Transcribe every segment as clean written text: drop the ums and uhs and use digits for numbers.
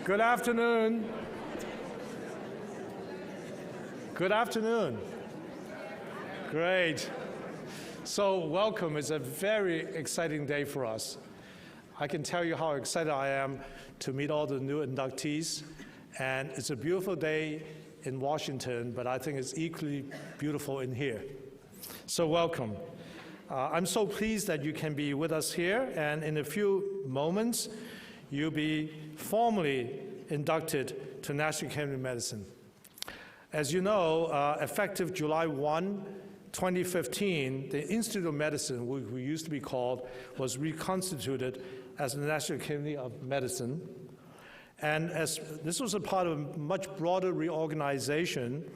Good afternoon. Good afternoon. Great. So welcome. It's a very exciting day for us. I can tell you how excited I am to meet all the new inductees. And it's a beautiful day in Washington, but I think it's equally beautiful in here. So welcome. I'm so pleased that you can be with us here, and in a few moments, you'll be formally inducted to National Academy of Medicine. As you know, effective July 1, 2015, the Institute of Medicine, which we used to be called, was reconstituted as the National Academy of Medicine. And as this was a part of a much broader reorganization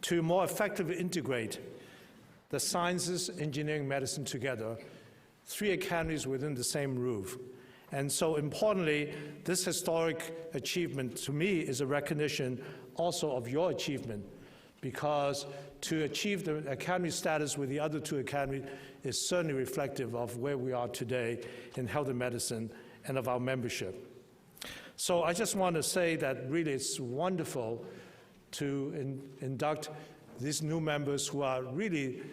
to more effectively integrate the sciences, engineering, medicine together, three academies within the same roof. And so importantly, this historic achievement to me is a recognition also of your achievement, because to achieve the academy status with the other two academies is certainly reflective of where we are today in health and medicine and of our membership. So I just want to say that really it's wonderful to induct these new members who are really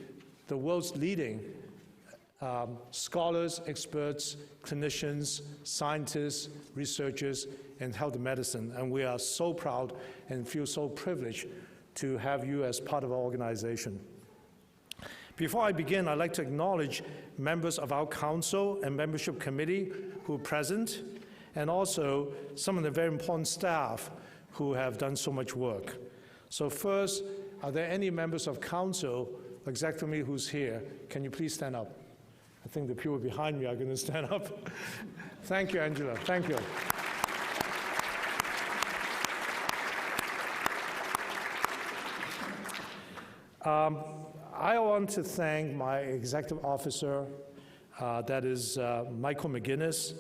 the world's leading scholars, experts, clinicians, scientists, researchers in health and medicine. And we are so proud and feel so privileged to have you as part of our organization. Before I begin, I'd like to acknowledge members of our council and membership committee who are present, and also some of the very important staff who have done so much work. So first, are there any members of council, except for me, who's here? Can you please stand up? I think the people behind me are going to stand up. Thank you, Angela. Thank you. I want to thank my executive officer, that is Michael McGinnis,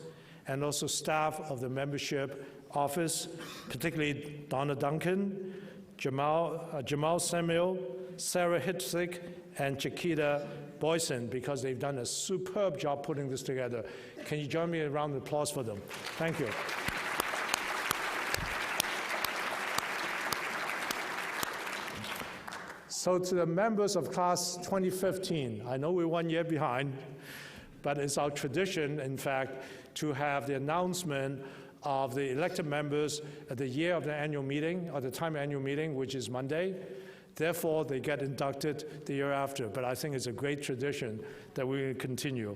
and also staff of the membership office, particularly Donna Duncan, Jamal Samuel, Sarah Hitzig, and Chiquita Boyson, because they've done a superb job putting this together. Can you join me in a round of applause for them? Thank you. So to the members of class 2015, I know we're 1 year behind, but it's our tradition, in fact, to have the announcement of the elected members at the year of the annual meeting, or the time of annual meeting, which is Monday. Therefore, they get inducted the year after. But I think it's a great tradition that we will continue.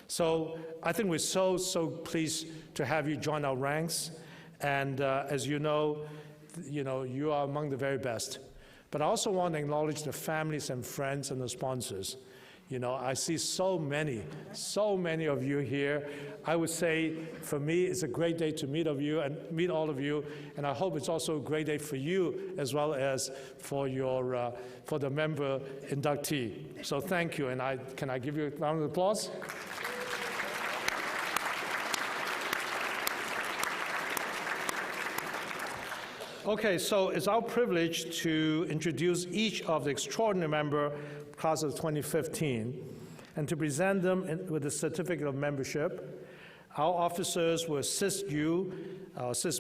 So I think we're so pleased to have you join our ranks. And as you know, you are among the very best. But I also want to acknowledge the families and friends and the sponsors. I see so many of you here. I would say, for me, it's a great day to meet all of you, and I hope it's also a great day for you as well as for the member inductee. So thank you, and can I give you a round of applause? Okay, so it's our privilege to introduce each of the extraordinary member class of 2015 and to present them with a certificate of membership. Our officers will assist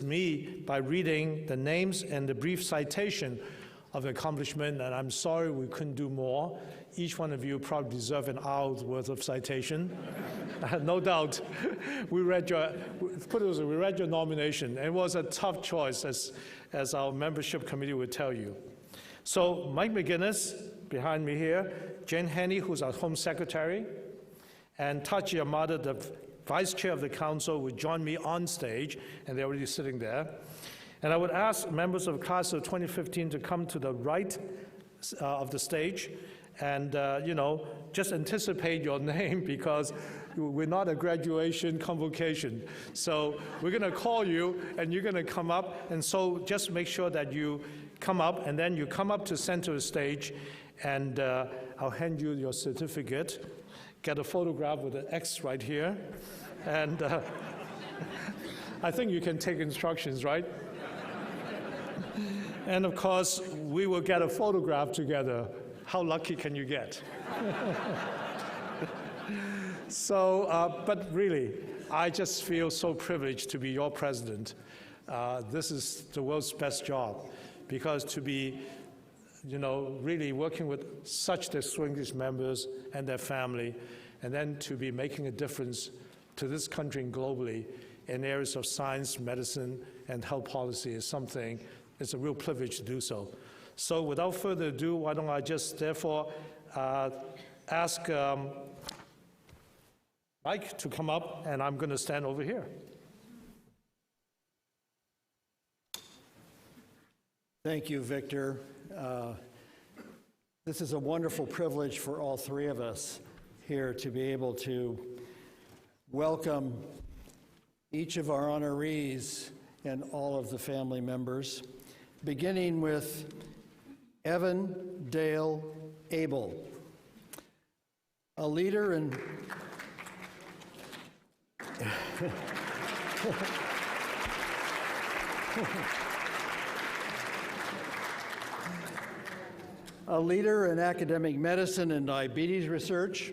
me by reading the names and the brief citation of the accomplishment, and I'm sorry we couldn't do more. Each one of you probably deserve an hour's worth of citation. No doubt. We read your nomination, and it was a tough choice, as our membership committee would tell you. So Mike McGinnis, behind me here, Jane Henney, who's our Home Secretary, and Tachi Yamada, the Vice Chair of the Council, would join me on stage, and they're already sitting there. And I would ask members of class of 2015 to come to the right of the stage, and just anticipate your name, because we're not a graduation convocation. So we're going to call you, and you're going to come up, and so just make sure that you come up, and then you come up to center of the stage, and I'll hand you your certificate. Get a photograph with an X right here, and I think you can take instructions, right? And of course, we will get a photograph together. How lucky can you get? So, but really, I just feel so privileged to be your president. this is the world's best job, because to be, really working with such distinguished members and their family, and then to be making a difference to this country and globally in areas of science, medicine, and health policy is something, it's a real privilege to do so. So without further ado, why don't I just therefore ask Mike to come up, and I'm going to stand over here. Thank you, Victor. This is a wonderful privilege for all three of us here to be able to welcome each of our honorees and all of the family members, beginning with Evan Dale Abel, a leader in a leader in academic medicine and diabetes research.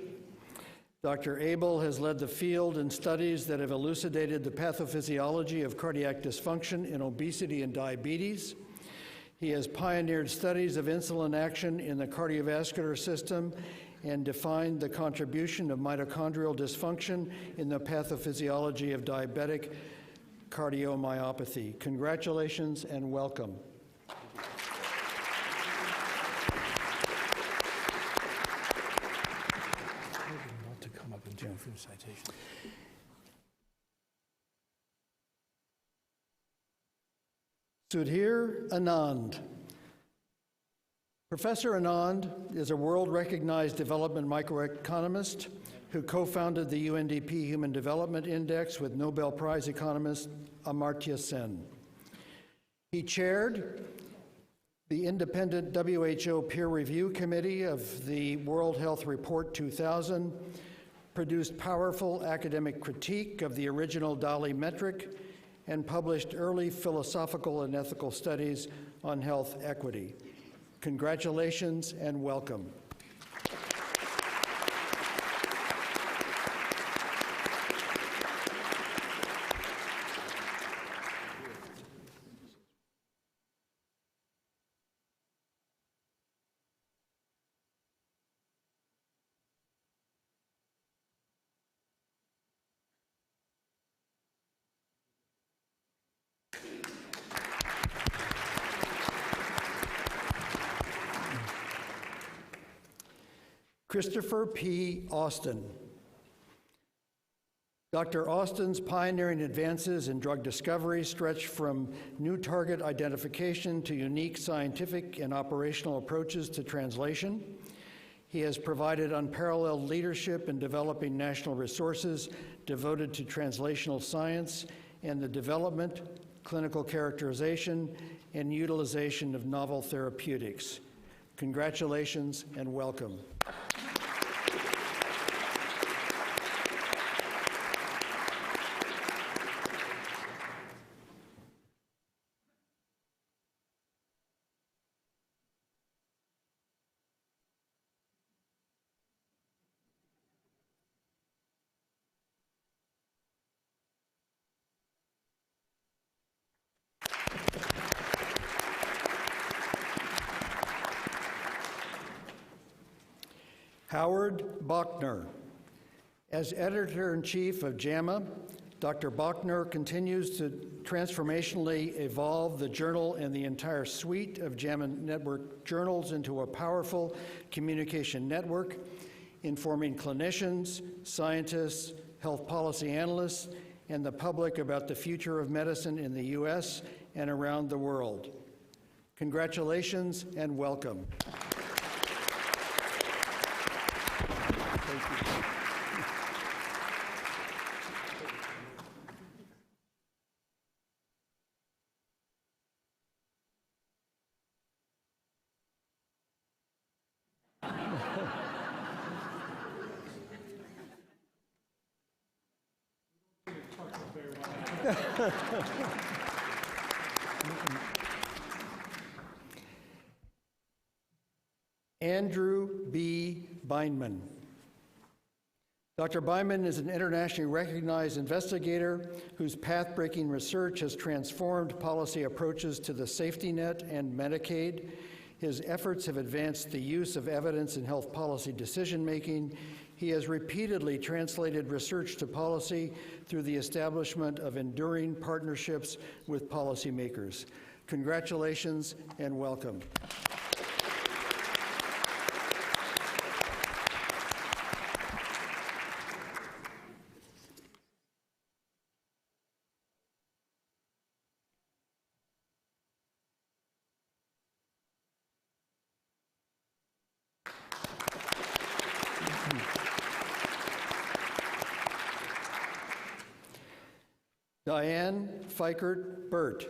Dr. Abel has led the field in studies that have elucidated the pathophysiology of cardiac dysfunction in obesity and diabetes. He has pioneered studies of insulin action in the cardiovascular system and defined the contribution of mitochondrial dysfunction in the pathophysiology of diabetic cardiomyopathy. Congratulations and welcome. Citation. Sudhir Anand. Professor Anand is a world-recognized development microeconomist who co-founded the UNDP Human Development Index with Nobel Prize economist Amartya Sen. He chaired the independent WHO peer review committee of the World Health Report 2000, produced powerful academic critique of the original DALI metric, and published early philosophical and ethical studies on health equity. Congratulations and welcome. Christopher P. Austin. Dr. Austin's pioneering advances in drug discovery stretch from new target identification to unique scientific and operational approaches to translation. He has provided unparalleled leadership in developing national resources devoted to translational science and the development, clinical characterization, and utilization of novel therapeutics. Congratulations and welcome. Howard Bachner. As editor-in-chief of JAMA, Dr. Bachner continues to transformationally evolve the journal and the entire suite of JAMA Network journals into a powerful communication network, informing clinicians, scientists, health policy analysts, and the public about the future of medicine in the U.S. and around the world. Congratulations and welcome. Andrew B. Beinman. Dr. Byman is an internationally recognized investigator whose path-breaking research has transformed policy approaches to the safety net and Medicaid. His efforts have advanced the use of evidence in health policy decision-making. He has repeatedly translated research to policy through the establishment of enduring partnerships with policymakers. Congratulations and welcome. Diane Fikert-Burt.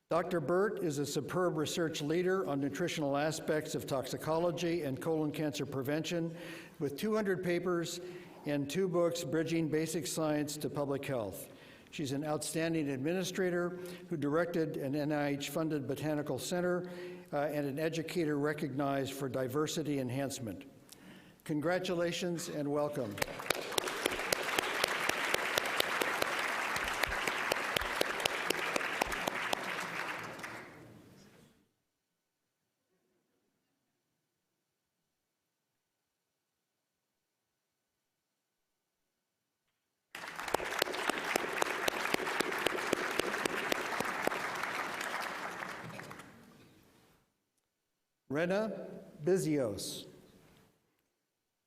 Dr. Burt is a superb research leader on nutritional aspects of toxicology and colon cancer prevention, with 200 papers and 2 books bridging basic science to public health. She's an outstanding administrator who directed an NIH-funded botanical center and an educator recognized for diversity enhancement. Congratulations and welcome. Rena Bizios.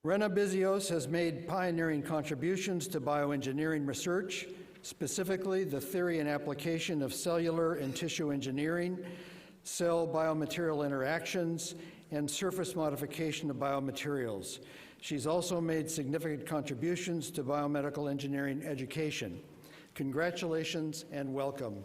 Rena Bizios has made pioneering contributions to bioengineering research, specifically the theory and application of cellular and tissue engineering, cell biomaterial interactions, and surface modification of biomaterials. She's also made significant contributions to biomedical engineering education. Congratulations and welcome.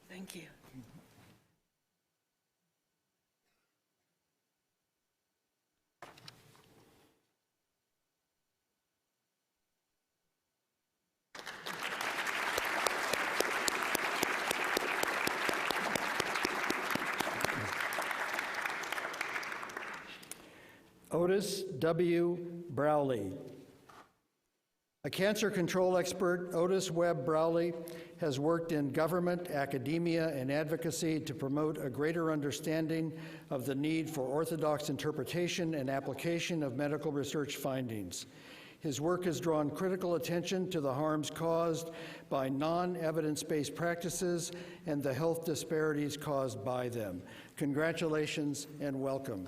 Thank you. Otis W. Browley. A cancer control expert, Otis Webb Browley has worked in government, academia, and advocacy to promote a greater understanding of the need for orthodox interpretation and application of medical research findings. His work has drawn critical attention to the harms caused by non-evidence-based practices and the health disparities caused by them. Congratulations and welcome.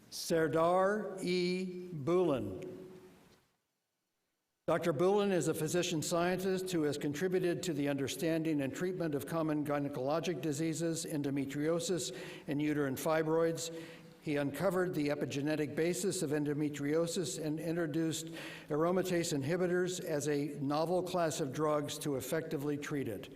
Serdar E. Bulin. Dr. Bulin is a physician scientist who has contributed to the understanding and treatment of common gynecologic diseases, endometriosis, and uterine fibroids. He uncovered the epigenetic basis of endometriosis and introduced aromatase inhibitors as a novel class of drugs to effectively treat it.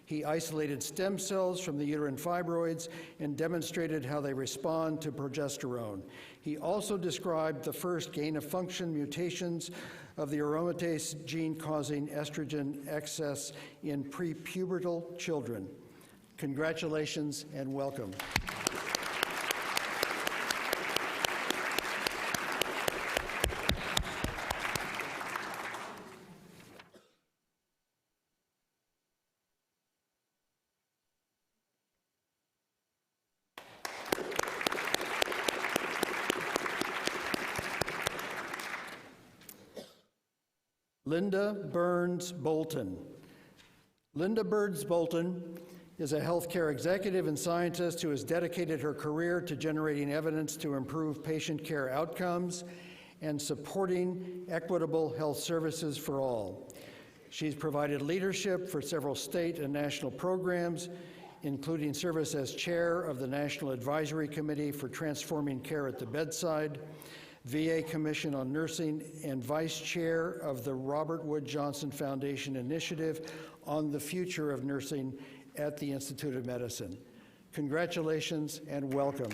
He isolated stem cells from the uterine fibroids and demonstrated how they respond to progesterone. He also described the first gain-of-function mutations of the aromatase gene causing estrogen excess in prepubertal children. Congratulations and welcome. Linda Burns Bolton. Linda Burns Bolton is a healthcare executive and scientist who has dedicated her career to generating evidence to improve patient care outcomes and supporting equitable health services for all. She's provided leadership for several state and national programs, including service as chair of the National Advisory Committee for Transforming Care at the Bedside, VA Commission on Nursing, and vice chair of the Robert Wood Johnson Foundation Initiative on the Future of Nursing at the Institute of Medicine. Congratulations and welcome.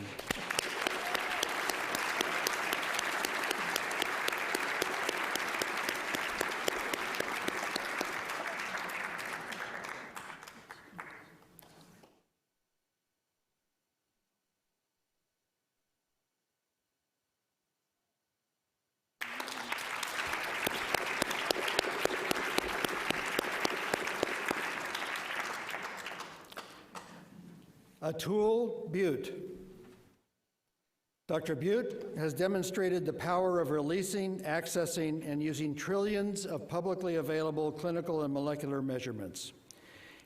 Atul Butte. Dr. Butte has demonstrated the power of releasing, accessing, and using trillions of publicly available clinical and molecular measurements.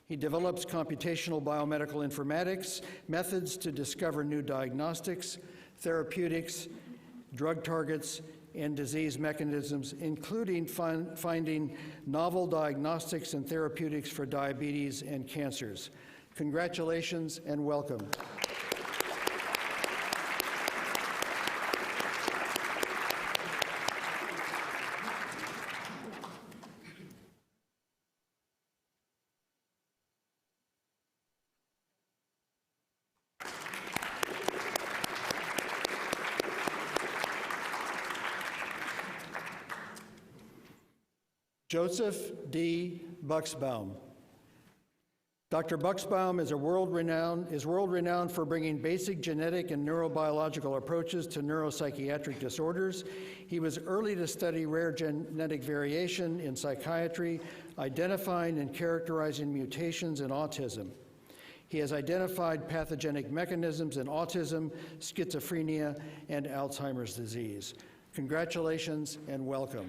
He develops computational biomedical informatics methods to discover new diagnostics, therapeutics, drug targets, and disease mechanisms, including finding novel diagnostics and therapeutics for diabetes and cancers. Congratulations and welcome. Joseph D. Buxbaum. Dr. Buxbaum is world-renowned for bringing basic genetic and neurobiological approaches to neuropsychiatric disorders. He was early to study rare genetic variation in psychiatry, identifying and characterizing mutations in autism. He has identified pathogenic mechanisms in autism, schizophrenia, and Alzheimer's disease. Congratulations and welcome.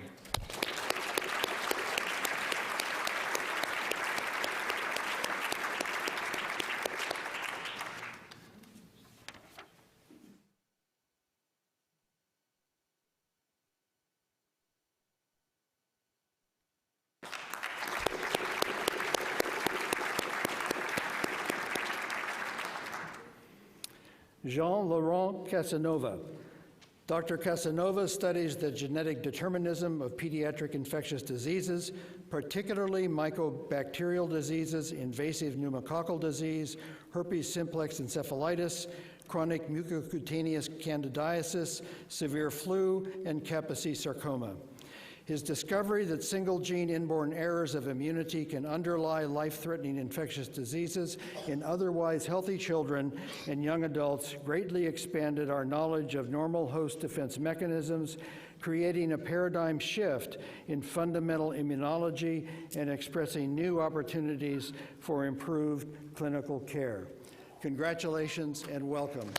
Jean-Laurent Casanova. Dr. Casanova studies the genetic determinism of pediatric infectious diseases, particularly mycobacterial diseases, invasive pneumococcal disease, herpes simplex encephalitis, chronic mucocutaneous candidiasis, severe flu, and Kaposi sarcoma. His discovery that single-gene inborn errors of immunity can underlie life-threatening infectious diseases in otherwise healthy children and young adults greatly expanded our knowledge of normal host defense mechanisms, creating a paradigm shift in fundamental immunology and expressing new opportunities for improved clinical care. Congratulations and welcome.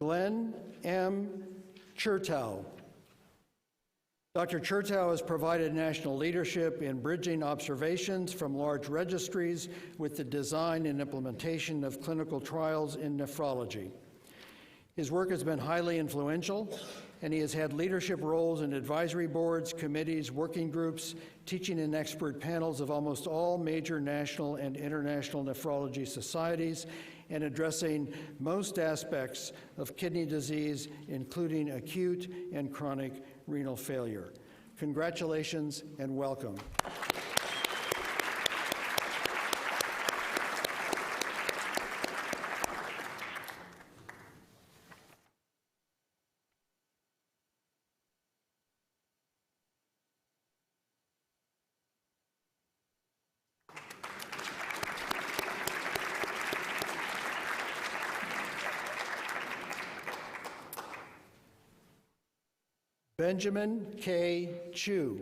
Glenn M. Chertow. Dr. Chertow has provided national leadership in bridging observations from large registries with the design and implementation of clinical trials in nephrology. His work has been highly influential, and he has had leadership roles in advisory boards, committees, working groups, teaching and expert panels of almost all major national and international nephrology societies, and addressing most aspects of kidney disease, including acute and chronic renal failure. Congratulations and welcome. Benjamin K. Chu.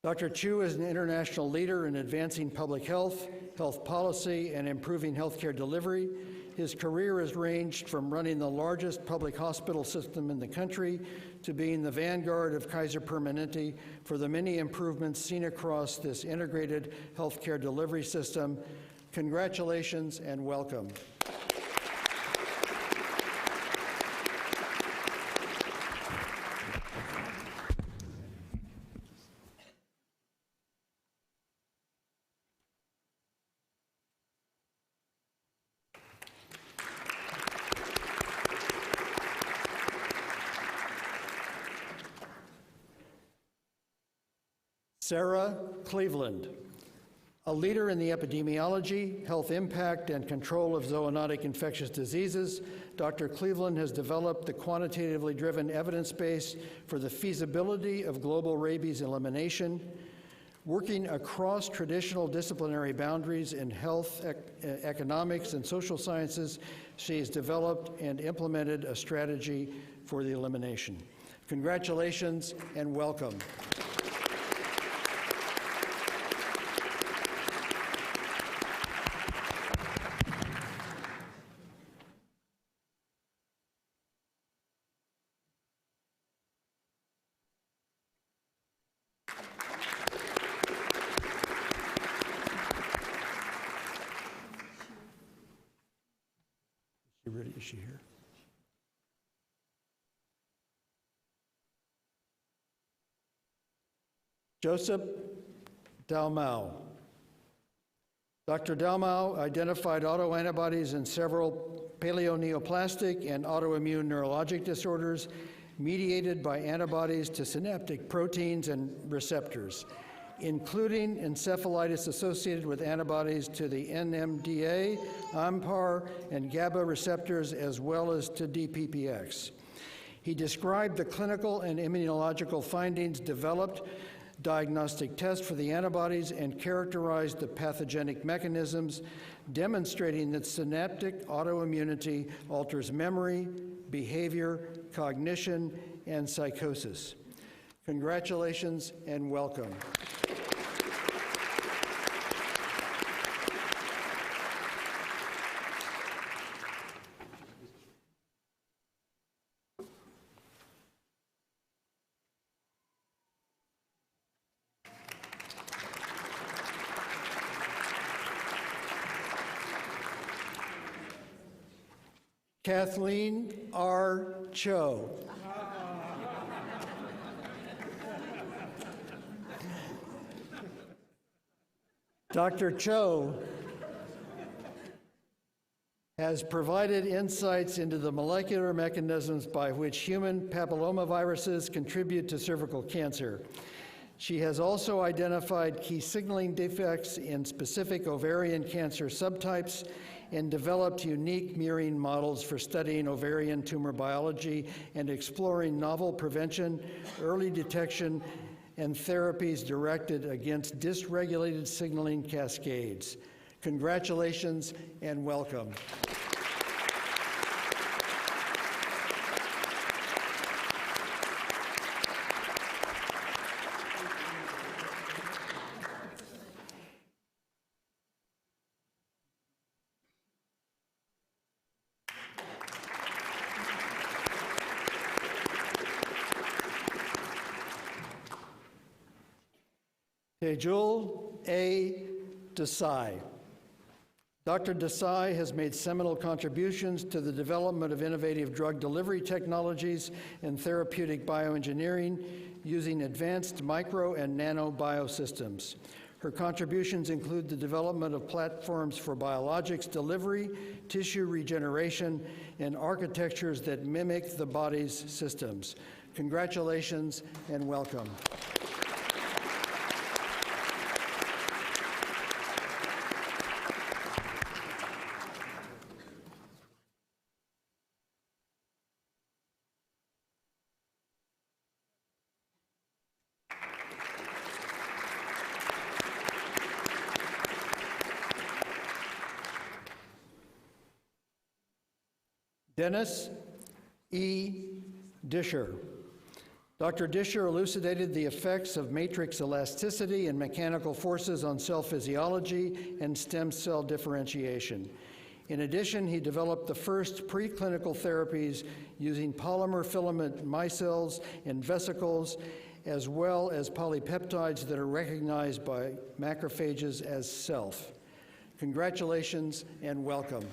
Dr. Chu is an international leader in advancing public health, health policy, and improving healthcare delivery. his career has ranged from running the largest public hospital system in the country to being the vanguard of Kaiser Permanente for the many improvements seen across this integrated healthcare delivery system. Congratulations and welcome. Sarah Cleveland, a leader in the epidemiology, health impact, and control of zoonotic infectious diseases. Dr. Cleveland has developed the quantitatively driven evidence base for the feasibility of global rabies elimination. Working across traditional disciplinary boundaries in health, economics, and social sciences, she has developed and implemented a strategy for the elimination. Congratulations and welcome. Is she here? Joseph Dalmau. Dr. Dalmau identified autoantibodies in several paleoneoplastic and autoimmune neurologic disorders mediated by antibodies to synaptic proteins and receptors, including encephalitis associated with antibodies to the NMDA, AMPAR, and GABA receptors, as well as to DPPX. He described the clinical and immunological findings, developed diagnostic tests for the antibodies, and characterized the pathogenic mechanisms, demonstrating that synaptic autoimmunity alters memory, behavior, cognition, and psychosis. Congratulations and welcome. Kathleen R. Cho. Dr. Cho has provided insights into the molecular mechanisms by which human papillomaviruses contribute to cervical cancer. She has also identified key signaling defects in specific ovarian cancer subtypes and developed unique murine models for studying ovarian tumor biology and exploring novel prevention, early detection, and therapies directed against dysregulated signaling cascades. Congratulations and welcome. Tejul A. Desai. Dr. Desai has made seminal contributions to the development of innovative drug delivery technologies and therapeutic bioengineering using advanced micro and nano biosystems. Her contributions include the development of platforms for biologics delivery, tissue regeneration, and architectures that mimic the body's systems. Congratulations and welcome. Dennis E. Disher. Dr. Disher elucidated the effects of matrix elasticity and mechanical forces on cell physiology and stem cell differentiation. In addition, he developed the first preclinical therapies using polymer filament micelles and vesicles, as well as polypeptides that are recognized by macrophages as self. Congratulations and welcome.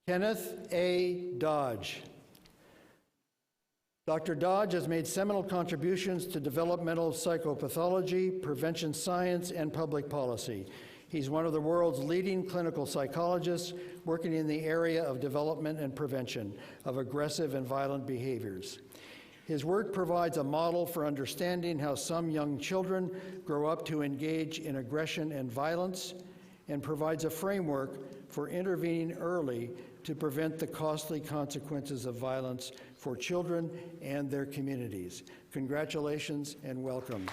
Kenneth A. Dodge. Dr. Dodge has made seminal contributions to developmental psychopathology, prevention science, and public policy. He's one of the world's leading clinical psychologists working in the area of development and prevention of aggressive and violent behaviors. His work provides a model for understanding how some young children grow up to engage in aggression and violence, and provides a framework for intervening early to prevent the costly consequences of violence for children and their communities. Congratulations and welcome.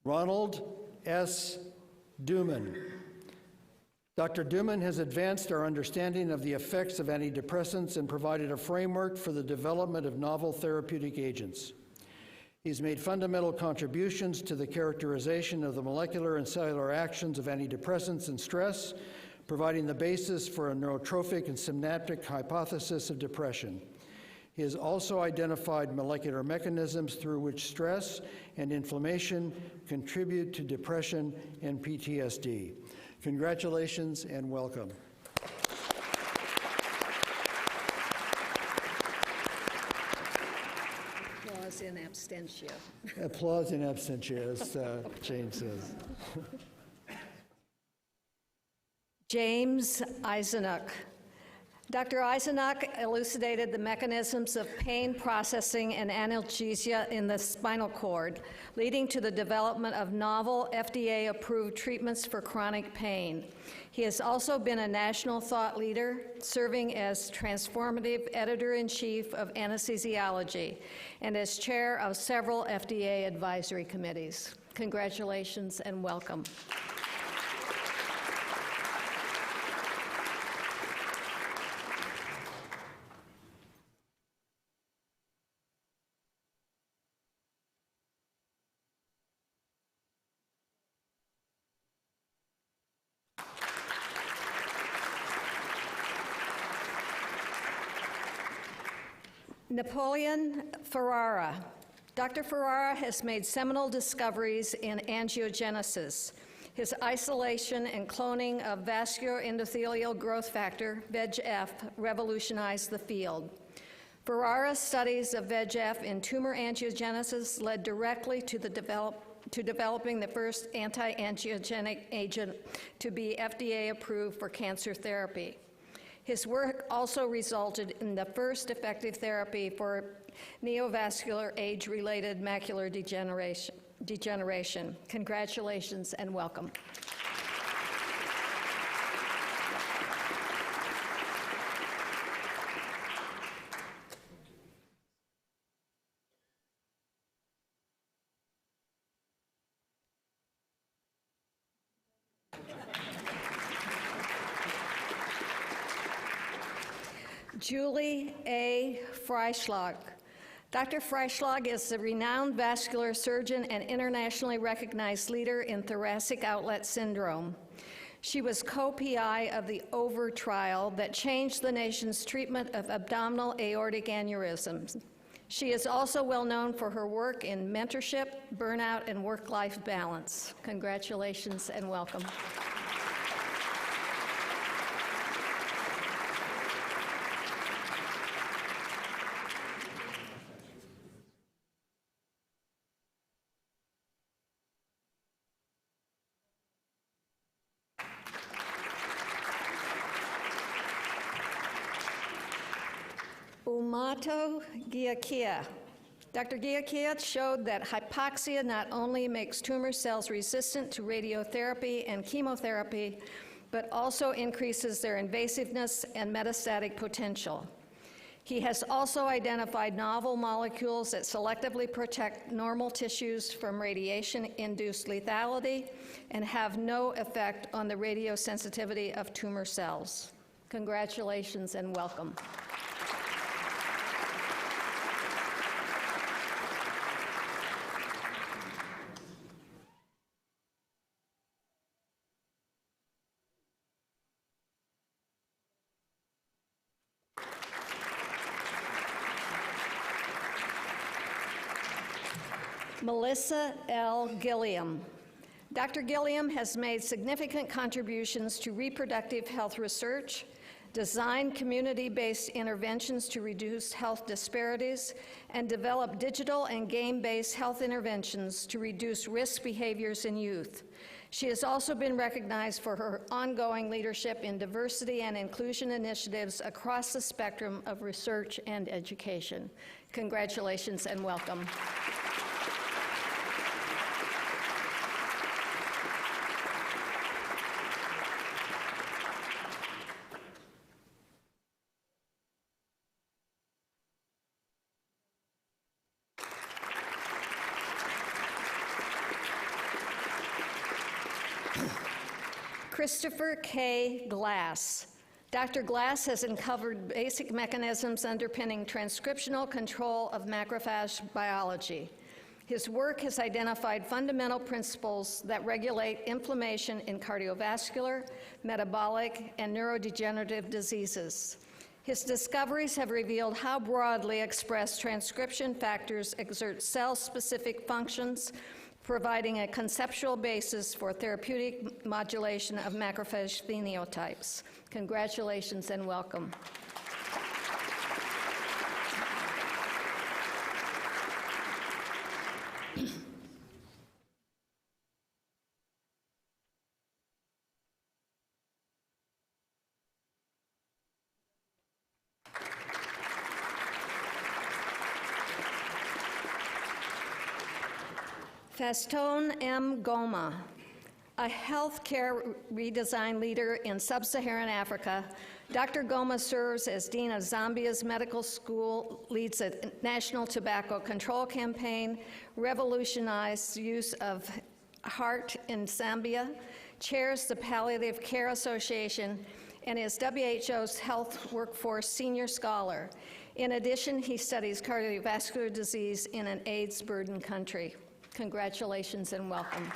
Ronald S. Duman. Dr. Duman has advanced our understanding of the effects of antidepressants and provided a framework for the development of novel therapeutic agents. He's made fundamental contributions to the characterization of the molecular and cellular actions of antidepressants and stress, providing the basis for a neurotrophic and synaptic hypothesis of depression. He has also identified molecular mechanisms through which stress and inflammation contribute to depression and PTSD. Congratulations and welcome. Applause in absentia. Applause in absentia, as Jane says. James Eisenach. Dr. Eisenach elucidated the mechanisms of pain processing and analgesia in the spinal cord, leading to the development of novel FDA-approved treatments for chronic pain. He has also been a national thought leader, serving as transformative editor-in-chief of anesthesiology and as chair of several FDA advisory committees. Congratulations and welcome. Napoleon Ferrara. Dr. Ferrara has made seminal discoveries in angiogenesis. His isolation and cloning of vascular endothelial growth factor, VEGF, revolutionized the field. Ferrara's studies of VEGF in tumor angiogenesis led directly to developing the first anti-angiogenic agent to be FDA approved for cancer therapy. His work also resulted in the first effective therapy for neovascular age-related macular degeneration. Congratulations and welcome. Julie A. Freischlag. Dr. Freischlag is a renowned vascular surgeon and internationally recognized leader in thoracic outlet syndrome. She was co-PI of the OVER trial that changed the nation's treatment of abdominal aortic aneurysms. She is also well known for her work in mentorship, burnout, and work-life balance. Congratulations and welcome. Amato Giakia. Dr. Giakia showed that hypoxia not only makes tumor cells resistant to radiotherapy and chemotherapy, but also increases their invasiveness and metastatic potential. He has also identified novel molecules that selectively protect normal tissues from radiation-induced lethality and have no effect on the radiosensitivity of tumor cells. Congratulations and welcome. Melissa L. Gilliam. Dr. Gilliam has made significant contributions to reproductive health research, designed community-based interventions to reduce health disparities, and developed digital and game-based health interventions to reduce risk behaviors in youth. She has also been recognized for her ongoing leadership in diversity and inclusion initiatives across the spectrum of research and education. Congratulations and welcome. Christopher K. Glass. Dr. Glass has uncovered basic mechanisms underpinning transcriptional control of macrophage biology. His work has identified fundamental principles that regulate inflammation in cardiovascular, metabolic, and neurodegenerative diseases. His discoveries have revealed how broadly expressed transcription factors exert cell-specific functions, providing a conceptual basis for therapeutic modulation of macrophage phenotypes. Congratulations and welcome. Fastone M. Goma, a healthcare redesign leader in sub-Saharan Africa. Dr. Goma serves as Dean of Zambia's medical school, leads a national tobacco control campaign, revolutionized use of heart in Zambia, chairs the Palliative Care Association, and is WHO's Health Workforce Senior Scholar. In addition, he studies cardiovascular disease in an AIDS-burdened country. Congratulations and welcome.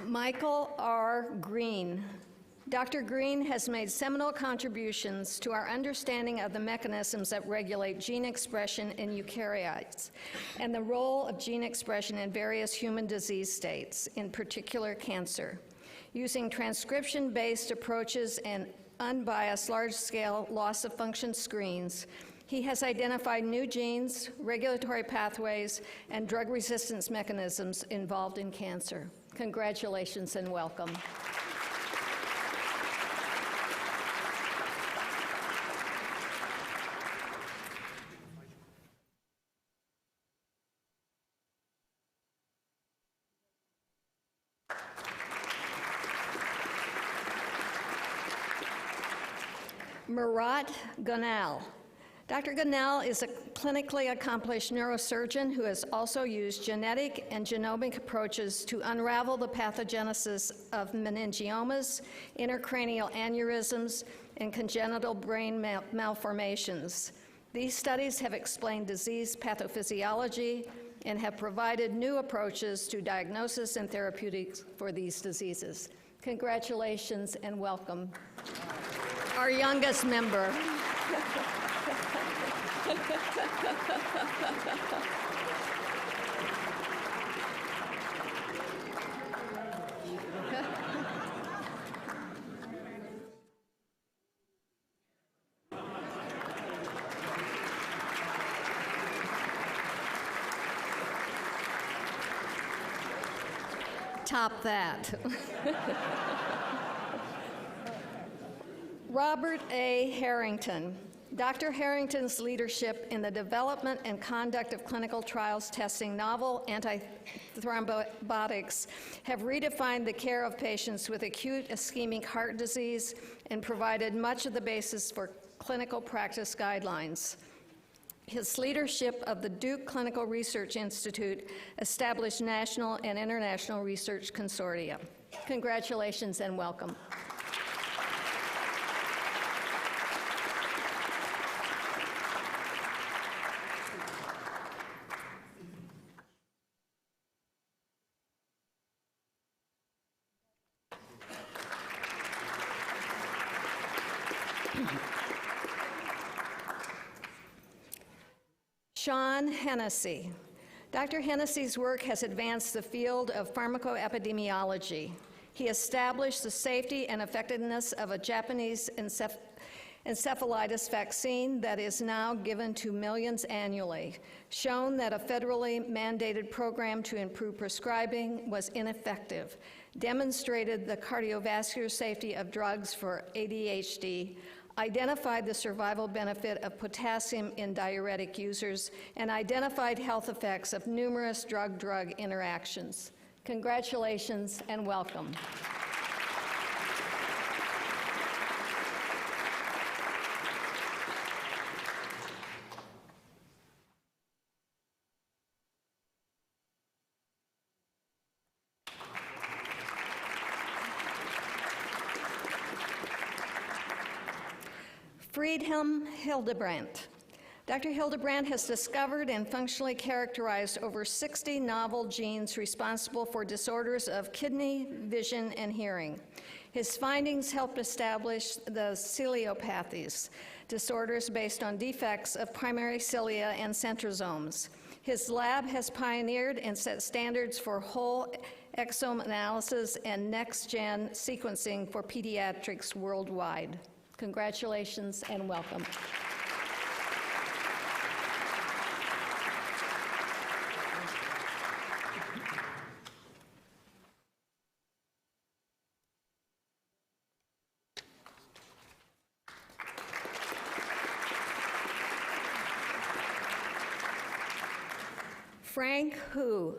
Michael R. Green. Dr. Green has made seminal contributions to our understanding of the mechanisms that regulate gene expression in eukaryotes and the role of gene expression in various human disease states, in particular cancer. Using transcription-based approaches and unbiased large-scale loss-of-function screens, he has identified new genes, regulatory pathways, and drug resistance mechanisms involved in cancer. Congratulations and welcome. Murat Gonal. Dr. Gonal is a clinically accomplished neurosurgeon who has also used genetic and genomic approaches to unravel the pathogenesis of meningiomas, intracranial aneurysms, and congenital brain malformations. These studies have explained disease pathophysiology and have provided new approaches to diagnosis and therapeutics for these diseases. Congratulations and welcome. Our youngest member. top that. Robert A. Harrington. Dr. Harrington's leadership in the development and conduct of clinical trials testing novel antithrombotics have redefined the care of patients with acute ischemic heart disease and provided much of the basis for clinical practice guidelines. His leadership of the Duke Clinical Research Institute established national and international research consortia. Congratulations and welcome. Sean Hennessy. Dr. Hennessy's work has advanced the field of pharmacoepidemiology. He established the safety and effectiveness of a Japanese encephalitis vaccine that is now given to millions annually, shown that a federally mandated program to improve prescribing was ineffective, demonstrated the cardiovascular safety of drugs for ADHD, identified the survival benefit of potassium in diuretic users, and identified health effects of numerous drug-drug interactions. Congratulations and welcome. Friedhelm Hildebrandt. Dr. Hildebrandt has discovered and functionally characterized over 60 novel genes responsible for disorders of kidney, vision, and hearing. His findings helped establish the ciliopathies, disorders based on defects of primary cilia and centrosomes. His lab has pioneered and set standards for whole exome analysis and next-gen sequencing for pediatrics worldwide. Congratulations and welcome. Frank Hu.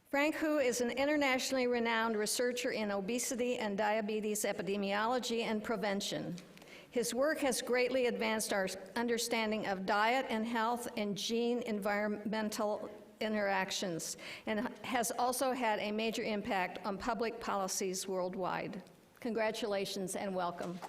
Frank Hu is an internationally renowned researcher in obesity and diabetes epidemiology and prevention. His work has greatly advanced our understanding of diet and health and gene-environmental interactions, and has also had a major impact on public policies worldwide. Congratulations and welcome.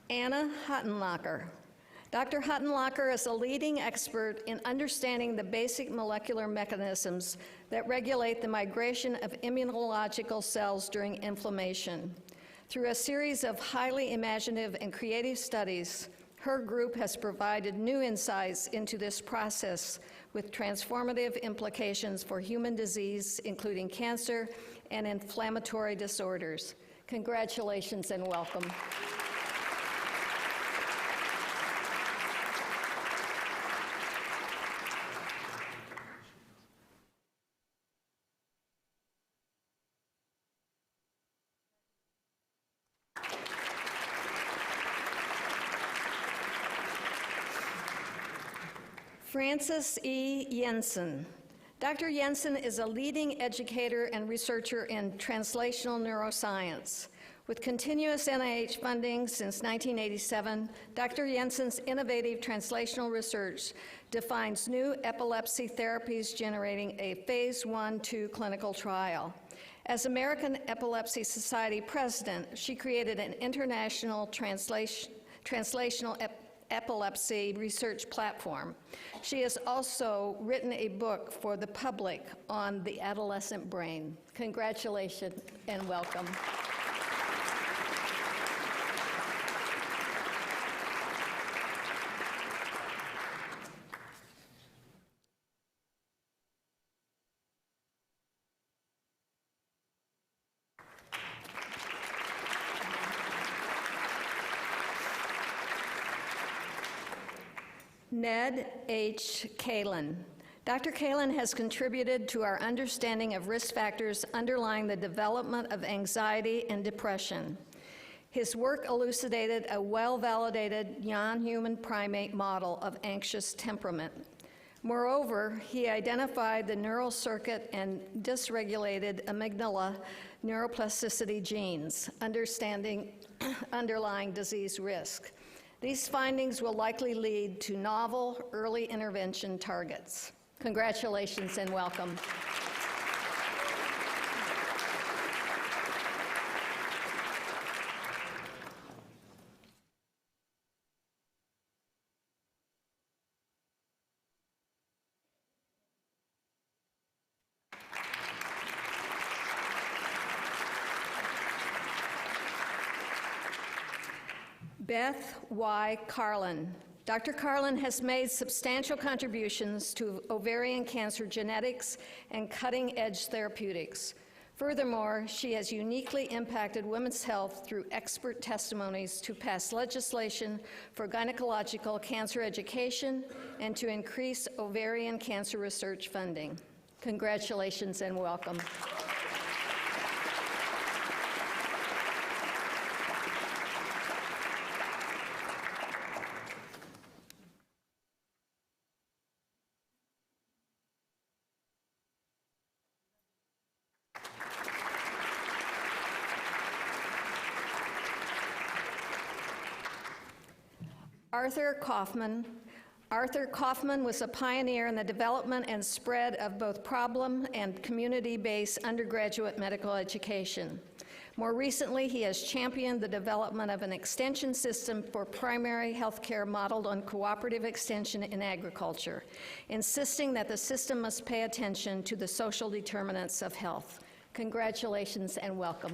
Anna Huttenlocher. Dr. Huttenlocher is a leading expert in understanding the basic molecular mechanisms that regulate the migration of immunological cells during inflammation. Through a series of highly imaginative and creative studies, her group has provided new insights into this process with transformative implications for human disease, including cancer and inflammatory disorders. Congratulations and welcome. Francis E. Jensen. Dr. Jensen is a leading educator and researcher in translational neuroscience. With continuous NIH funding since 1987, Dr. Jensen's innovative translational research defines new epilepsy therapies, generating a phase 1/2 clinical trial. As American Epilepsy Society president, she created an international translational epilepsy research platform. She has also written a book for the public on the adolescent brain. Congratulations and welcome. Ned H. Kalin. Dr. Kalin has contributed to our understanding of risk factors underlying the development of anxiety and depression. His work elucidated a well-validated non-human primate model of anxious temperament. Moreover, he identified the neural circuit and dysregulated amygdala neuroplasticity genes, understanding underlying disease risk. These findings will likely lead to novel early intervention targets. Congratulations and welcome. Beth Y. Carlin. Dr. Carlin has made substantial contributions to ovarian cancer genetics and cutting-edge therapeutics. Furthermore, she has uniquely impacted women's health through expert testimonies to pass legislation for gynecological cancer education and to increase ovarian cancer research funding. Congratulations and welcome. Arthur Kaufman. Arthur Kaufman was a pioneer in the development and spread of both problem and community-based undergraduate medical education. More recently, he has championed the development of an extension system for primary health care modeled on cooperative extension in agriculture, insisting that the system must pay attention to the social determinants of health. Congratulations and welcome.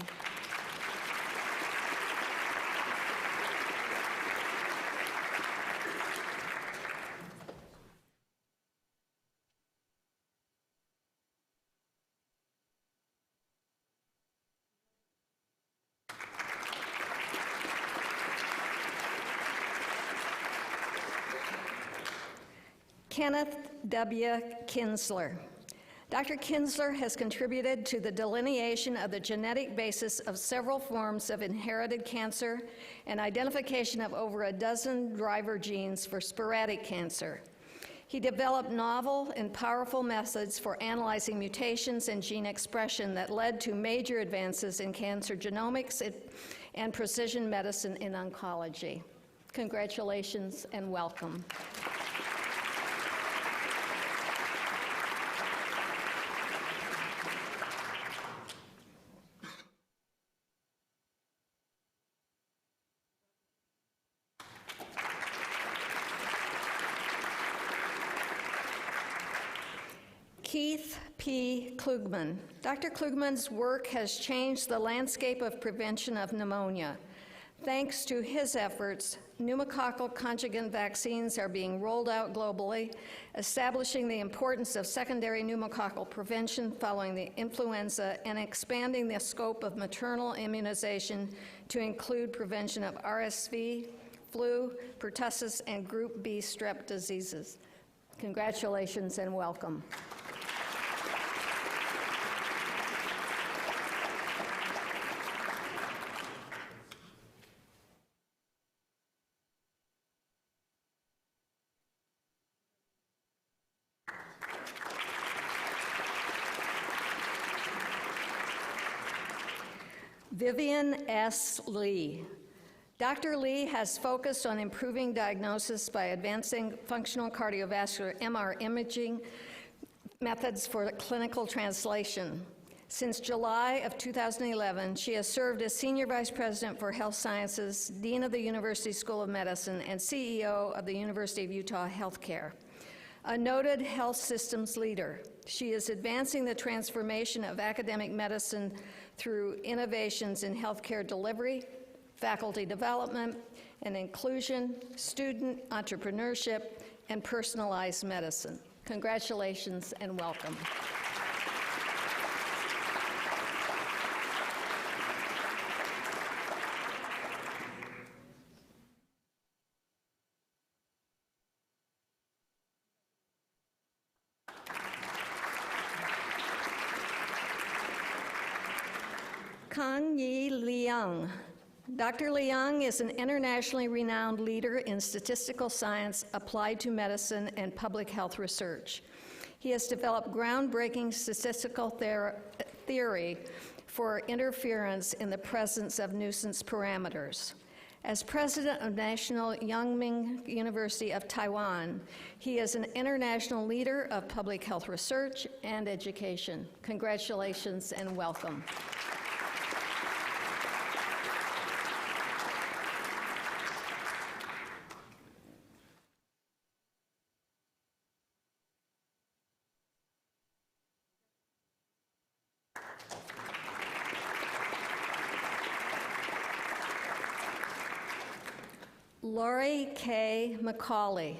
Kenneth W. Kinsler. Dr. Kinsler has contributed to the delineation of the genetic basis of several forms of inherited cancer and identification of over a dozen driver genes for sporadic cancer. He developed novel and powerful methods for analyzing mutations and gene expression that led to major advances in cancer genomics and precision medicine in oncology. Congratulations and welcome. Keith P. Klugman. Dr. Klugman's work has changed the landscape of prevention of pneumonia. Thanks to his efforts, pneumococcal conjugate vaccines are being rolled out globally, establishing the importance of secondary pneumococcal prevention following the influenza and expanding the scope of maternal immunization to include prevention of RSV, flu, pertussis, and group B strep diseases. Congratulations and welcome. Vivian S. Lee. Dr. Lee has focused on improving diagnosis by advancing functional cardiovascular MR imaging methods for clinical translation. Since July of 2011, she has served as Senior Vice President for Health Sciences, Dean of the University School of Medicine, and CEO of the University of Utah Healthcare. A noted health systems leader, she is advancing the transformation of academic medicine through innovations in healthcare delivery, faculty development and inclusion, student entrepreneurship, and personalized medicine. Congratulations and welcome. Kang-Yi Leung. Dr. Leung is an internationally renowned leader in statistical science applied to medicine and public health research. He has developed groundbreaking statistical theory for interference in the presence of nuisance parameters. As president of National Yangming University of Taiwan, he is an international leader of public health research and education. Congratulations and welcome. Laurie K. McCauley.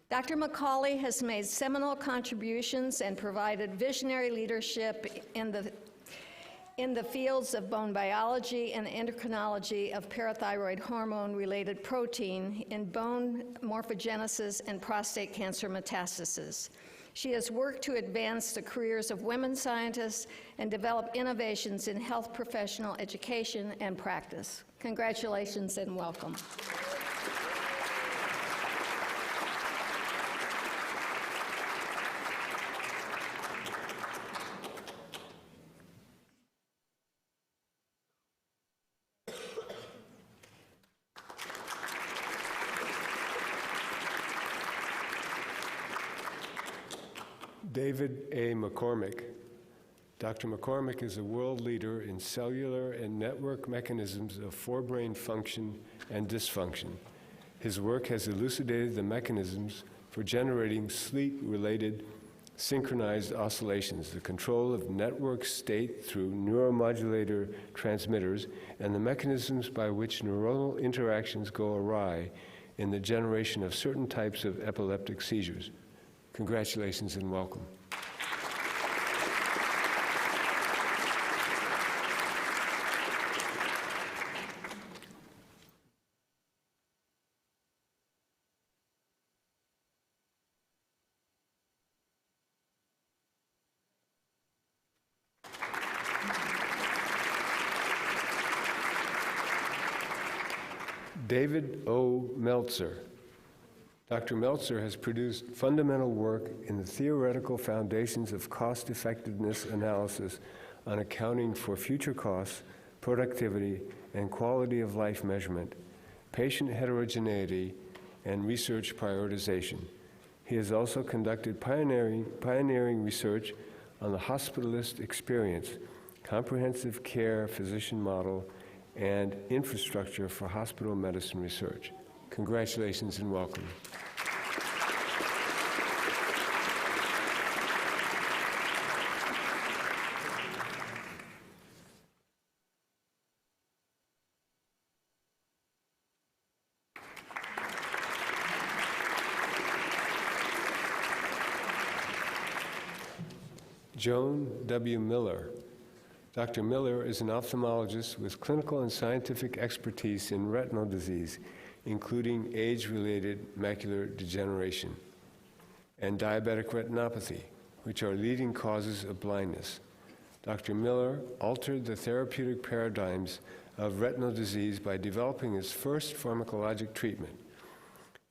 Dr. McCauley has made seminal contributions and provided visionary leadership in the fields of bone biology and endocrinology of parathyroid hormone-related protein in bone morphogenesis and prostate cancer metastasis. She has worked to advance the careers of women scientists and develop innovations in health professional education and practice. Congratulations and welcome. David A. McCormick. Dr. McCormick is a world leader in cellular and network mechanisms of forebrain function and dysfunction. His work has elucidated the mechanisms for generating sleep-related synchronized oscillations, the control of network state through neuromodulator transmitters, and the mechanisms by which neuronal interactions go awry in the generation of certain types of epileptic seizures. Congratulations and welcome. David O. Meltzer. Dr. Meltzer has produced fundamental work in the theoretical foundations of cost-effectiveness analysis on accounting for future costs, productivity, and quality of life measurement, patient heterogeneity, and research prioritization. He has also conducted pioneering research on the hospitalist experience, comprehensive care physician model, and infrastructure for hospital medicine research. Congratulations and welcome. Joan W. Miller. Dr. Miller is an ophthalmologist with clinical and scientific expertise in retinal disease, including age-related macular degeneration and diabetic retinopathy, which are leading causes of blindness. Dr. Miller altered the therapeutic paradigms of retinal disease by developing its first pharmacologic treatment.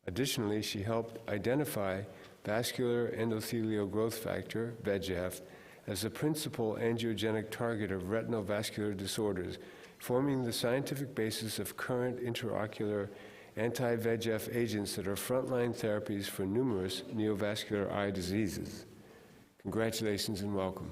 Additionally, she helped identify vascular endothelial growth factor, VEGF, as the principal angiogenic target of retinal vascular disorders, forming the scientific basis of current intraocular anti-VEGF agents that are frontline therapies for numerous neovascular eye diseases. Congratulations and welcome.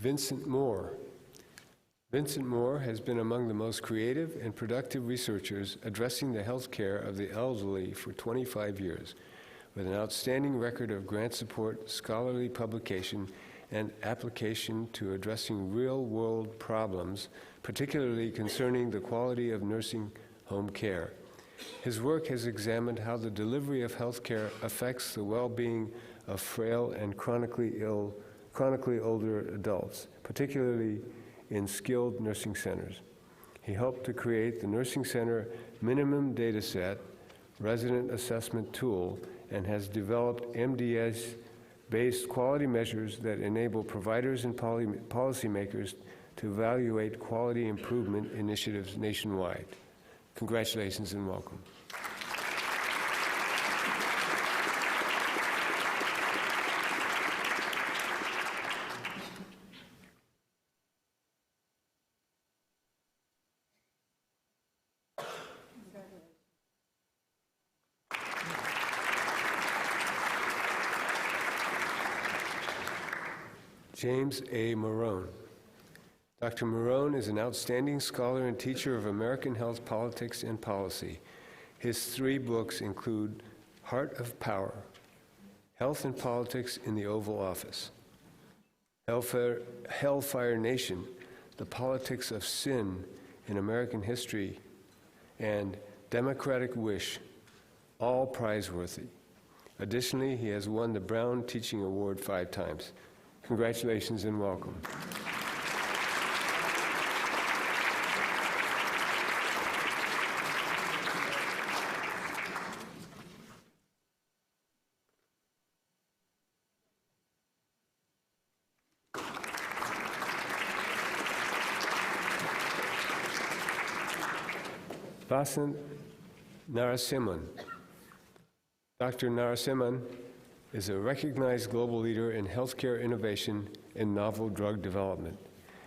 Vincent Moore. Vincent Moore has been among the most creative and productive researchers addressing the health care of the elderly for 25 years, with an outstanding record of grant support, scholarly publication, and application to addressing real-world problems, particularly concerning the quality of nursing home care. His work has examined how the delivery of healthcare affects the well-being of frail and chronically older adults, particularly in skilled nursing centers. He helped to create the Nursing Center Minimum Data Set resident assessment tool and has developed MDS-based quality measures that enable providers and policymakers to evaluate quality improvement initiatives nationwide. Congratulations and welcome. James A. Marone. Dr. Marone is an outstanding scholar and teacher of American health politics and policy. His 3 books include Heart of Power, Health and Politics in the Oval Office, Hellfire Nation, The Politics of Sin in American History, and Democratic Wish, all prize-worthy. Additionally, he has won the Brown Teaching Award 5 times. Congratulations and welcome. Vasant Narasimhan. Dr. Narasimhan is a recognized global leader in healthcare innovation and novel drug development.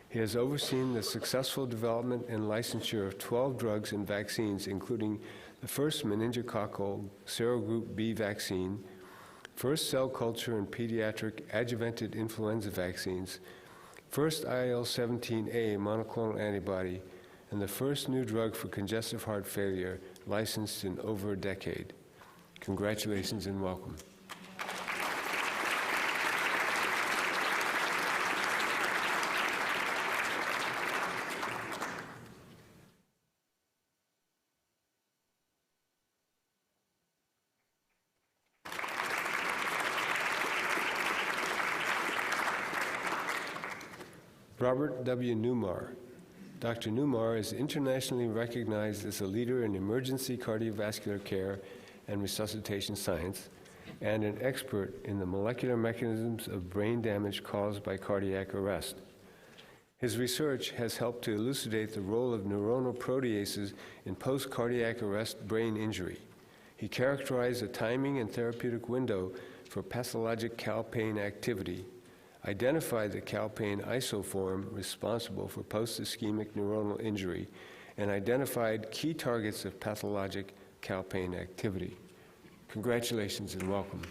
He has overseen the successful development and licensure of 12 drugs and vaccines, including the first meningococcal serogroup B vaccine, first cell culture and pediatric adjuvanted influenza vaccines, first IL-17A monoclonal antibody, and the first new drug for congestive heart failure licensed in over a decade. Congratulations and welcome. Robert W. Newmar. Dr. Newmar is internationally recognized as a leader in emergency cardiovascular care and resuscitation science, and an expert in the molecular mechanisms of brain damage caused by cardiac arrest. His research has helped to elucidate the role of neuronal proteases in post-cardiac arrest brain injury. He characterized the timing and therapeutic window for pathologic calpain activity, identified the calpain isoform responsible for post-ischemic neuronal injury, and identified key targets of pathologic calpain activity. Congratulations and welcome.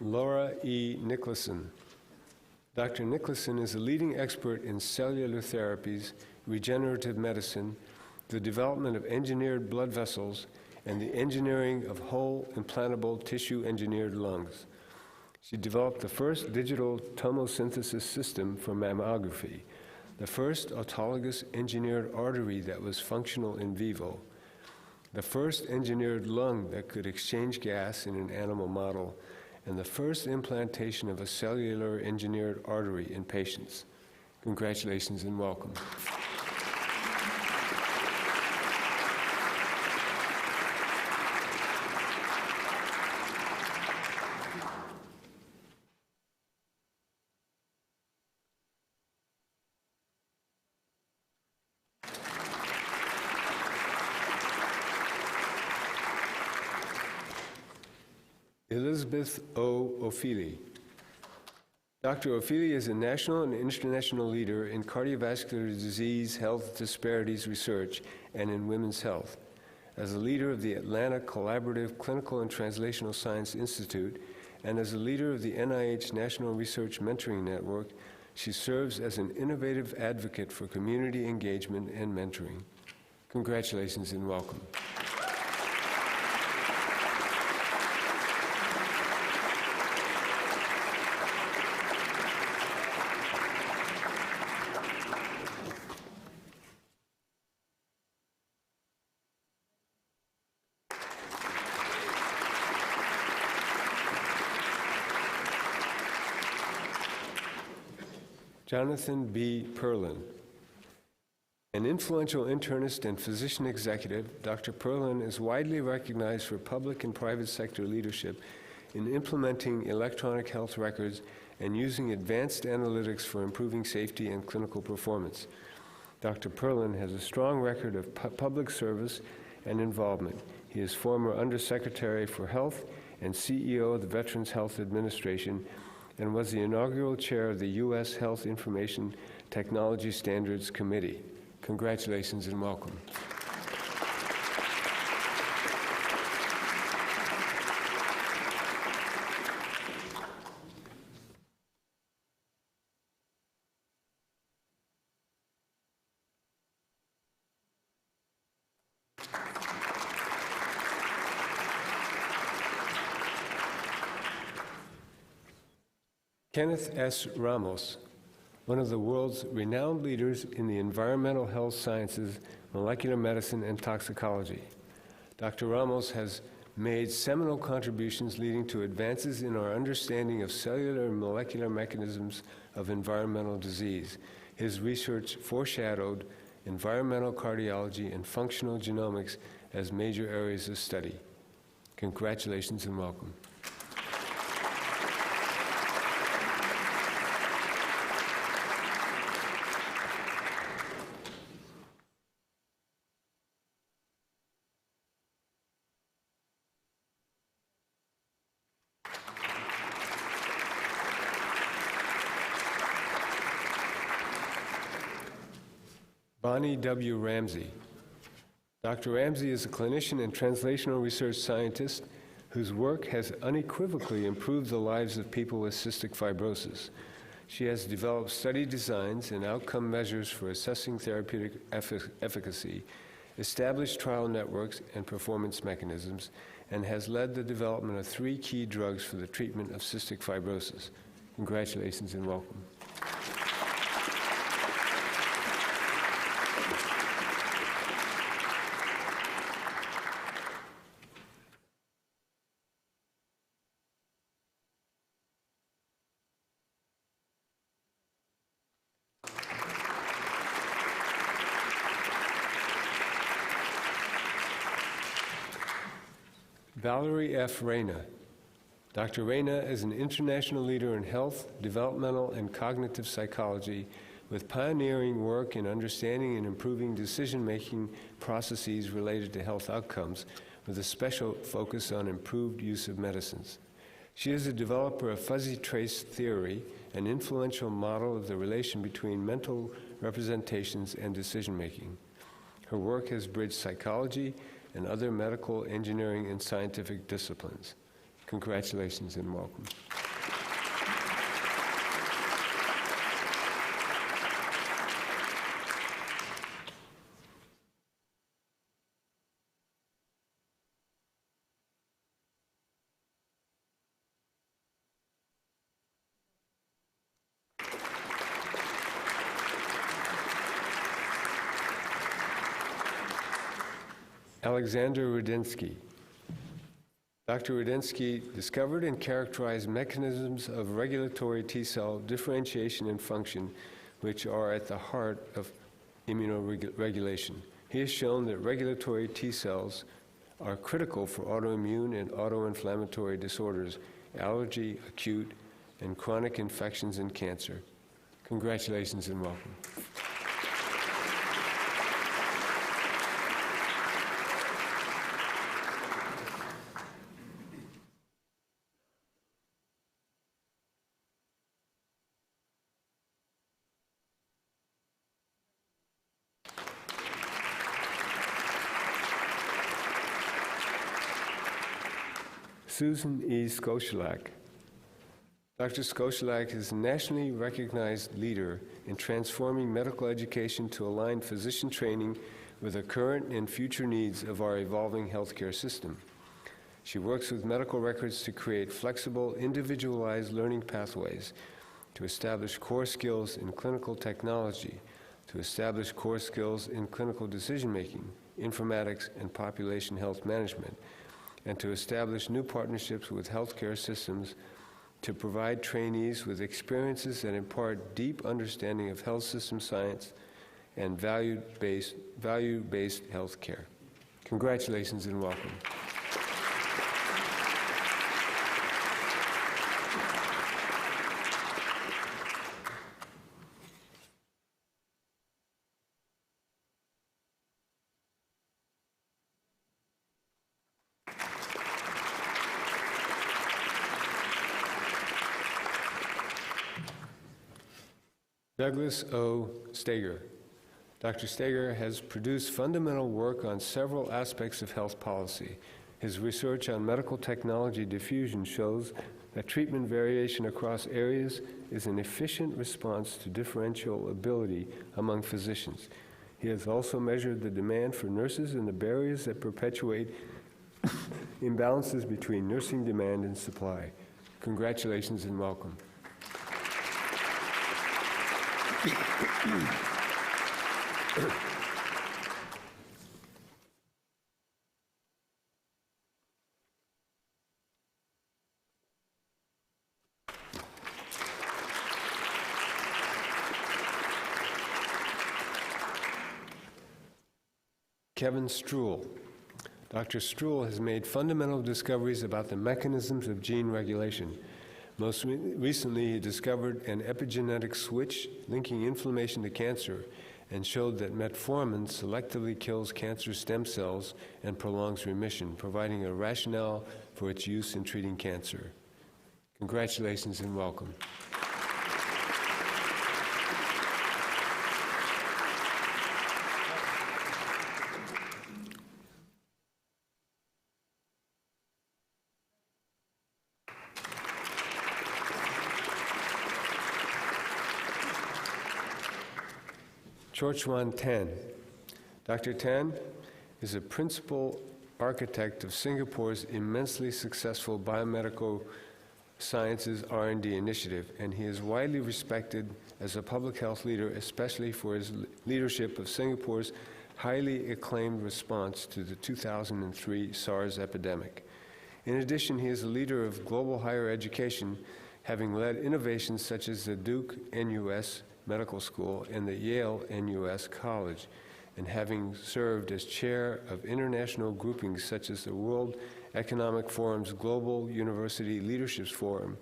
Laura E. Nicholson. Dr. Nicholson is a leading expert in cellular therapies, regenerative medicine, the development of engineered blood vessels, and the engineering of whole implantable tissue-engineered lungs. She developed the first digital tomosynthesis system for mammography, the first autologous engineered artery that was functional in vivo, the first engineered lung that could exchange gas in an animal model, and the first implantation of a cellular engineered artery in patients. Congratulations and welcome. Elizabeth O. Ofili. Dr. Ofili is a national and international leader in cardiovascular disease health disparities research and in women's health. As a leader of the Atlanta Collaborative Clinical and Translational Science Institute and as a leader of the NIH National Research Mentoring Network, she serves as an innovative advocate for community engagement and mentoring. Congratulations and welcome. Jonathan B. Perlin. An influential internist and physician executive, Dr. Perlin is widely recognized for public and private sector leadership in implementing electronic health records and using advanced analytics for improving safety and clinical performance. Dr. Perlin has a strong record of public service and involvement. He is former Undersecretary for Health and CEO of the Veterans Health Administration and was the inaugural chair of the U.S. Health Information Technology Standards Committee. Congratulations and welcome. Kenneth S. Ramos, one of the world's renowned leaders in the environmental health sciences, molecular medicine, and toxicology. Dr. Ramos has made seminal contributions leading to advances in our understanding of cellular and molecular mechanisms of environmental disease. His research foreshadowed environmental cardiology and functional genomics as major areas of study. Congratulations and welcome. Bonnie W. Ramsey. Dr. Ramsey is a clinician and translational research scientist whose work has unequivocally improved the lives of people with cystic fibrosis. She has developed study designs and outcome measures for assessing therapeutic efficacy, established trial networks and performance mechanisms, and has led the development of 3 key drugs for the treatment of cystic fibrosis. Congratulations and welcome. Valerie F. Reyna. Dr. Reyna is an international leader in health, developmental, and cognitive psychology with pioneering work in understanding and improving decision-making processes related to health outcomes, with a special focus on improved use of medicines. She is a developer of fuzzy trace theory, an influential model of the relation between mental representations and decision-making. Her work has bridged psychology and other medical, engineering, and scientific disciplines. Congratulations and welcome. Alexander Rudinsky. Dr. Rudinsky discovered and characterized mechanisms of regulatory T-cell differentiation and function, which are at the heart of immunoregulation. He has shown that regulatory T-cells are critical for autoimmune and autoinflammatory disorders, allergy, acute, and chronic infections and cancer. Congratulations and welcome. Susan E. Skoshilak. Dr. Skosilak is a nationally recognized leader in transforming medical education to align physician training with the current and future needs of our evolving healthcare system. She works with medical records to create flexible, individualized learning pathways, to establish core skills in clinical technology, to establish core skills in clinical decision-making, informatics, and population health management, and to establish new partnerships with healthcare systems to provide trainees with experiences that impart deep understanding of health system science and value-based healthcare. Congratulations and welcome. Douglas O. Steger. Dr. Steger has produced fundamental work on several aspects of health policy. His research on medical technology diffusion shows that treatment variation across areas is an efficient response to differential ability among physicians. He has also measured the demand for nurses and the barriers that perpetuate imbalances between nursing demand and supply. Congratulations and welcome. Kevin Struhl. Dr. Struhl has made fundamental discoveries about the mechanisms of gene regulation. Most recently, he discovered an epigenetic switch linking inflammation to cancer and showed that metformin selectively kills cancer stem cells and prolongs remission, providing a rationale for its use in treating cancer. Congratulations and welcome. Chorchwan Tan. Dr. Tan is a principal architect of Singapore's immensely successful biomedical sciences R&D initiative, and he is widely respected as a public health leader, especially for his leadership of Singapore's highly acclaimed response to the 2003 SARS epidemic. In addition, he is a leader of global higher education, having led innovations such as the Duke NUS Medical School and the Yale NUS College, and having served as chair of international groupings such as the World Economic Forum's Global University Leaderships Forum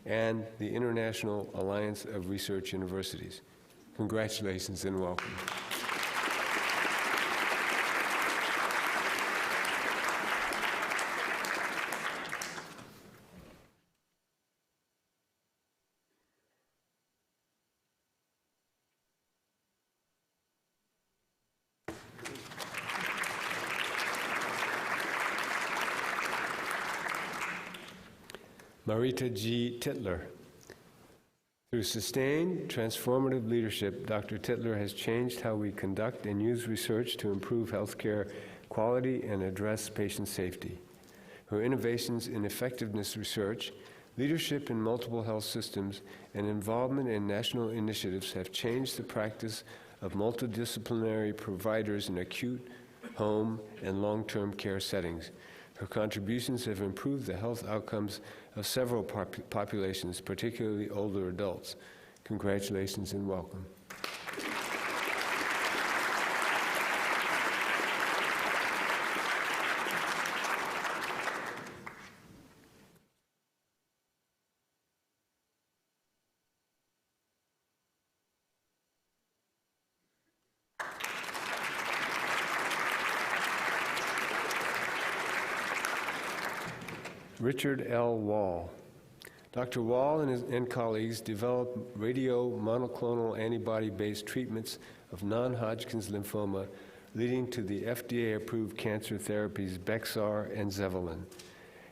and the International Alliance of Research Universities. Congratulations and welcome. Marita G. Titler. Through sustained, transformative leadership, Dr. Titler has changed how we conduct and use research to improve healthcare quality and address patient safety. Her innovations in effectiveness research, leadership in multiple health systems, and involvement in national initiatives have changed the practice of multidisciplinary providers in acute, home, and long-term care settings. Her contributions have improved the health outcomes of several populations, particularly older adults. Congratulations and welcome. Richard L. Wall. Dr. Wall and colleagues developed radio-monoclonal antibody-based treatments of non-Hodgkin's lymphoma, leading to the FDA-approved cancer therapies Bexar and Zevalin.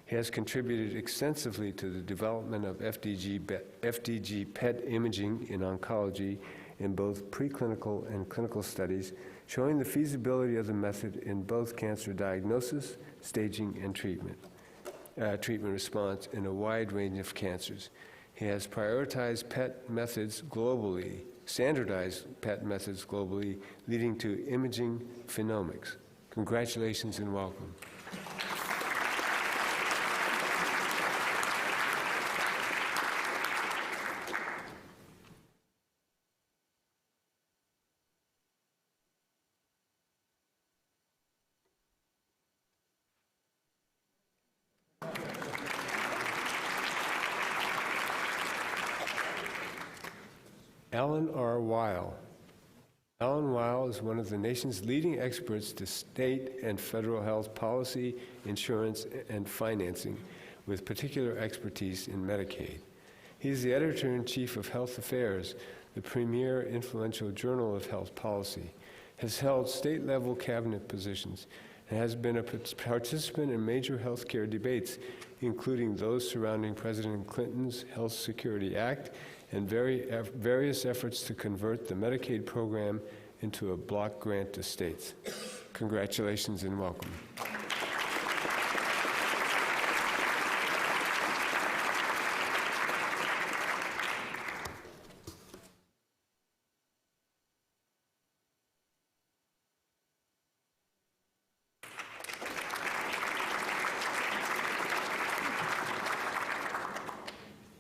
He has contributed extensively to the development of FDG PET imaging in oncology in both preclinical and clinical studies, showing the feasibility of the method in both cancer diagnosis, staging, and treatment response in a wide range of cancers. He has prioritized PET methods globally, standardized PET methods globally, leading to imaging phenomics. Congratulations and welcome. Alan R. Weil. Alan Weil is one of the nation's leading experts to state and federal health policy, insurance, and financing, with particular expertise in Medicaid. He is the editor-in-chief of Health Affairs, the premier influential journal of health policy, has held state-level cabinet positions, and has been a participant in major healthcare debates, including those surrounding President Clinton's Health Security Act and various efforts to convert the Medicaid program into a block grant to states. Congratulations and welcome.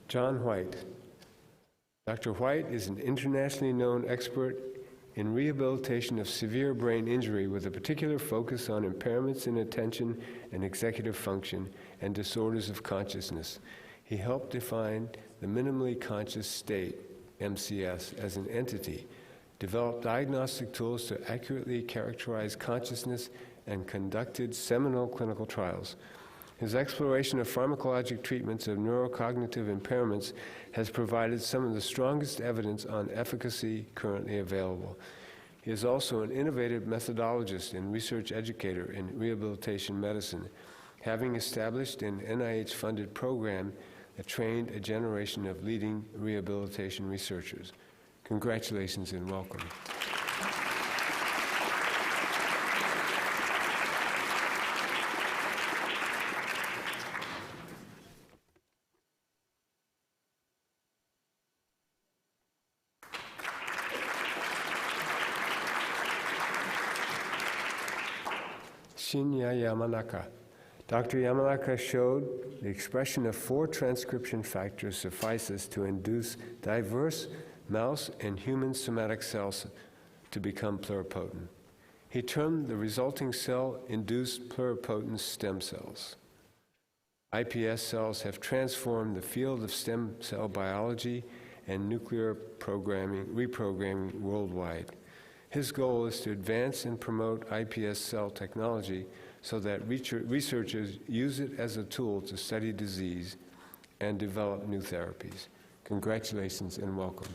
John White. Dr. White is an internationally known expert in rehabilitation of severe brain injury with a particular focus on impairments in attention and executive function and disorders of consciousness. He helped define the minimally conscious state, MCS, as an entity, developed diagnostic tools to accurately characterize consciousness, and conducted seminal clinical trials. His exploration of pharmacologic treatments of neurocognitive impairments has provided some of the strongest evidence on efficacy currently available. He is also an innovative methodologist and research educator in rehabilitation medicine, having established an NIH-funded program that trained a generation of leading rehabilitation researchers. Congratulations and welcome. Shinya Yamanaka. Dr. Yamanaka showed the expression of 4 transcription factors suffices to induce diverse mouse and human somatic cells to become pluripotent. He termed the resulting cell-induced pluripotent stem cells. iPS cells have transformed the field of stem cell biology and nuclear reprogramming worldwide. His goal is to advance and promote iPS cell technology so that researchers use it as a tool to study disease and develop new therapies. Congratulations and welcome.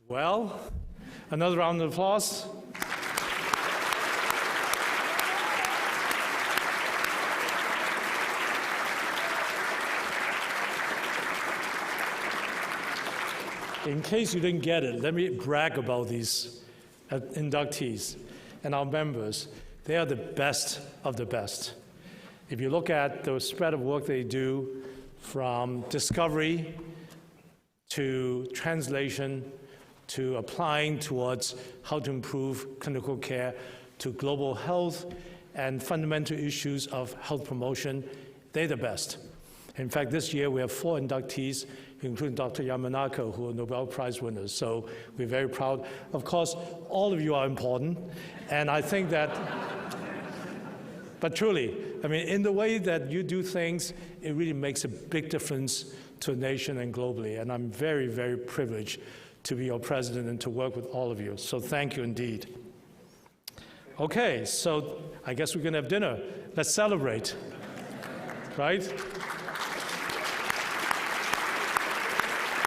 Well, another round of applause. In case you didn't get it, let me brag about these inductees and our members. They are the best of the best. If you look at the spread of work they do from discovery to translation to applying towards how to improve clinical care to global health and fundamental issues of health promotion, they're the best. In fact, this year we have 4 inductees, including Dr. Yamanaka, who are Nobel Prize winners. So we're very proud. Of course, all of you are important, and I think that But truly, I mean, in the way that you do things, it really makes a big difference to a nation and globally. And I'm very, very privileged to be your president and to work with all of you. So thank you indeed. Okay, so I guess we're going to have dinner. Let's celebrate, right?